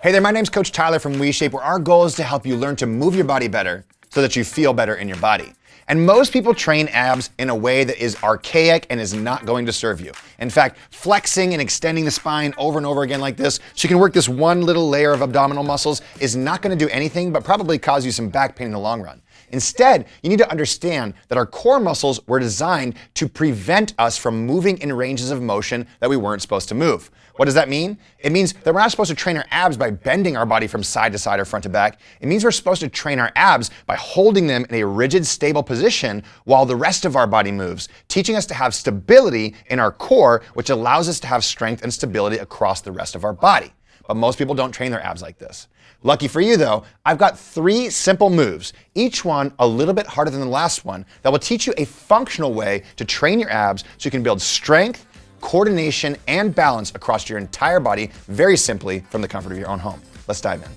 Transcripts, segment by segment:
Hey there, my name's Coach Tyler from WeShape, where our goal is to help you learn to move your body better so that you feel better in your body. And most people train abs in a way that is archaic and is not going to serve you. In fact, flexing and extending the spine over and over again like this, so you can work this one little layer of abdominal muscles, is not going to do anything but probably cause you some back pain in the long run. Instead, you need to understand that our core muscles were designed to prevent us from moving in ranges of motion that we weren't supposed to move. What does that mean? It means that we're not supposed to train our abs by bending our body from side to side or front to back. It means we're supposed to train our abs by holding them in a rigid, stable position while the rest of our body moves, teaching us to have stability in our core, which allows us to have strength and stability across the rest of our body. But most people don't train their abs like this. Lucky for you though, I've got 3 simple moves, each one a little bit harder than the last one, that will teach you a functional way to train your abs so you can build strength, coordination, and balance across your entire body very simply from the comfort of your own home. Let's dive in.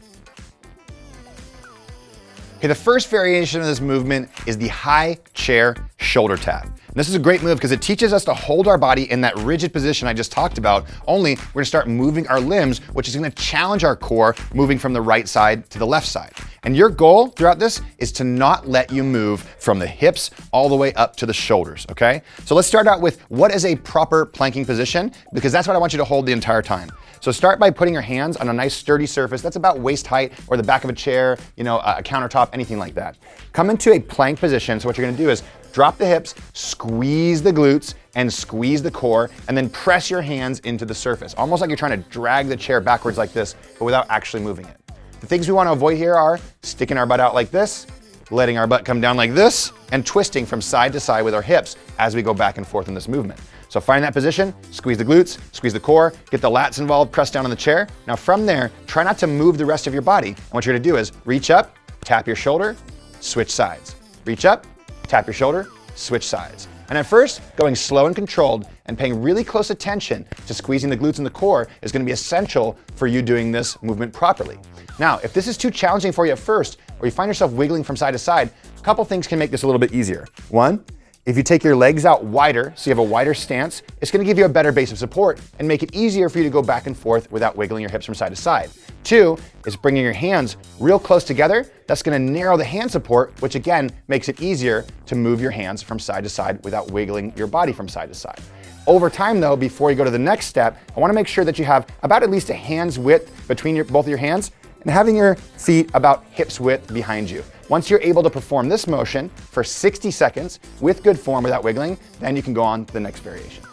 Okay, the first variation of this movement is the high chair shoulder tap. And this is a great move because it teaches us to hold our body in that rigid position I just talked about, only we're gonna start moving our limbs, which is gonna challenge our core, moving from the right side to the left side. And your goal throughout this is to not let you move from the hips all the way up to the shoulders, okay? So let's start out with what is a proper planking position, because that's what I want you to hold the entire time. So start by putting your hands on a nice sturdy surface that's about waist height or the back of a chair, a countertop, anything like that. Come into a plank position. So what you're gonna do is drop the hips, squeeze the glutes, and squeeze the core, and then press your hands into the surface, almost like you're trying to drag the chair backwards like this, but without actually moving it. The things we want to avoid here are sticking our butt out like this, letting our butt come down like this, and twisting from side to side with our hips as we go back and forth in this movement. So find that position, squeeze the glutes, squeeze the core, get the lats involved, press down on the chair. Now from there, try not to move the rest of your body. And what you're gonna do is reach up, tap your shoulder, switch sides. Reach up, tap your shoulder, switch sides. And at first, going slow and controlled and paying really close attention to squeezing the glutes and the core is gonna be essential for you doing this movement properly. Now, if this is too challenging for you at first, or you find yourself wiggling from side to side, a couple things can make this a little bit easier. One, if you take your legs out wider, so you have a wider stance, it's gonna give you a better base of support and make it easier for you to go back and forth without wiggling your hips from side to side. 2 is bringing your hands real close together. That's gonna narrow the hand support, which again makes it easier to move your hands from side to side without wiggling your body from side to side. Over time though, before you go to the next step, I wanna make sure that you have about at least a hand's width between both of your hands and having your feet about hips width behind you. Once you're able to perform this motion for 60 seconds with good form without wiggling, then you can go on to the next variation.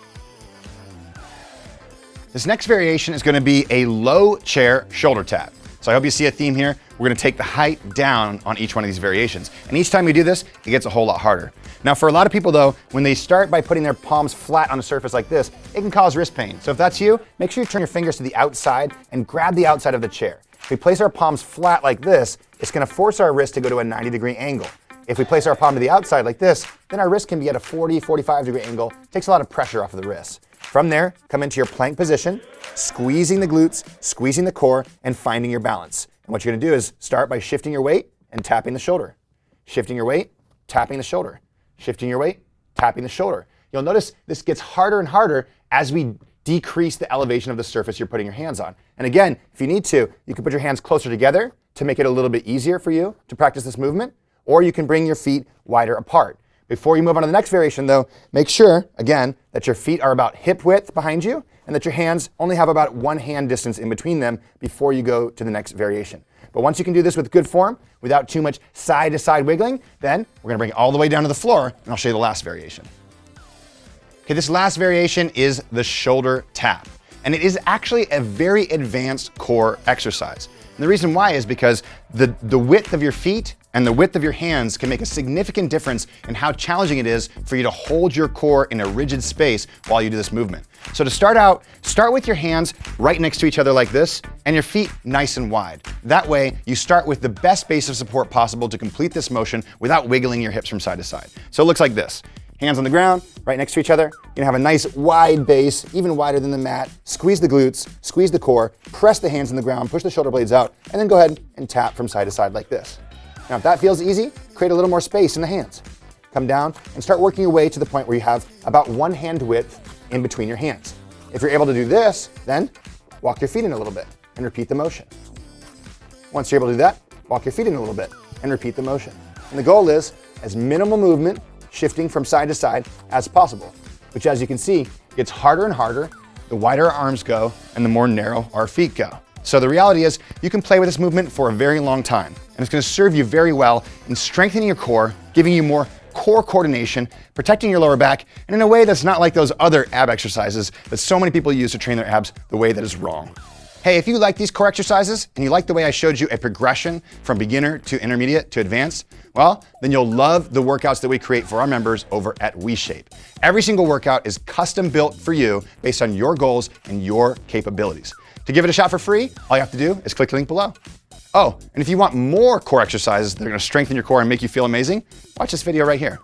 This next variation is gonna be a low chair shoulder tap. So I hope you see a theme here. We're gonna take the height down on each one of these variations. And each time we do this, it gets a whole lot harder. Now for a lot of people though, when they start by putting their palms flat on a surface like this, it can cause wrist pain. So if that's you, make sure you turn your fingers to the outside and grab the outside of the chair. If we place our palms flat like this, it's gonna force our wrist to go to a 90-degree angle. If we place our palm to the outside like this, then our wrist can be at a 40, 45-degree angle. It takes a lot of pressure off of the wrist. From there, come into your plank position, squeezing the glutes, squeezing the core, and finding your balance. And what you're gonna do is start by shifting your weight and tapping the shoulder. Shifting your weight, tapping the shoulder. Shifting your weight, tapping the shoulder. You'll notice this gets harder and harder as we decrease the elevation of the surface you're putting your hands on. And again, if you need to, you can put your hands closer together to make it a little bit easier for you to practice this movement, or you can bring your feet wider apart. Before you move on to the next variation though, make sure, again, that your feet are about hip width behind you and that your hands only have about 1 hand distance in between them before you go to the next variation. But once you can do this with good form, without too much side to side wiggling, then we're gonna bring it all the way down to the floor and I'll show you the last variation. Okay, this last variation is the shoulder tap. And it is actually a very advanced core exercise. And the reason why is because the width of your feet and the width of your hands can make a significant difference in how challenging it is for you to hold your core in a rigid space while you do this movement. So to start out, start with your hands right next to each other like this and your feet nice and wide. That way, you start with the best base of support possible to complete this motion without wiggling your hips from side to side. So it looks like this. Hands on the ground, right next to each other. You're gonna have a nice wide base, even wider than the mat. Squeeze the glutes, squeeze the core, press the hands on the ground, push the shoulder blades out, and then go ahead and tap from side to side like this. Now, if that feels easy, create a little more space in the hands. Come down and start working your way to the point where you have about 1 hand width in between your hands. If you're able to do this, then walk your feet in a little bit and repeat the motion. Once you're able to do that, walk your feet in a little bit and repeat the motion. And the goal is as minimal movement, shifting from side to side as possible, which as you can see, gets harder and harder the wider our arms go and the more narrow our feet go. So the reality is you can play with this movement for a very long time, and it's gonna serve you very well in strengthening your core, giving you more core coordination, protecting your lower back, and in a way that's not like those other ab exercises that so many people use to train their abs the way that is wrong. Hey, if you like these core exercises and you like the way I showed you a progression from beginner to intermediate to advanced, well, then you'll love the workouts that we create for our members over at WeShape. Every single workout is custom built for you based on your goals and your capabilities. To give it a shot for free, all you have to do is click the link below. Oh, and if you want more core exercises that are gonna strengthen your core and make you feel amazing, watch this video right here.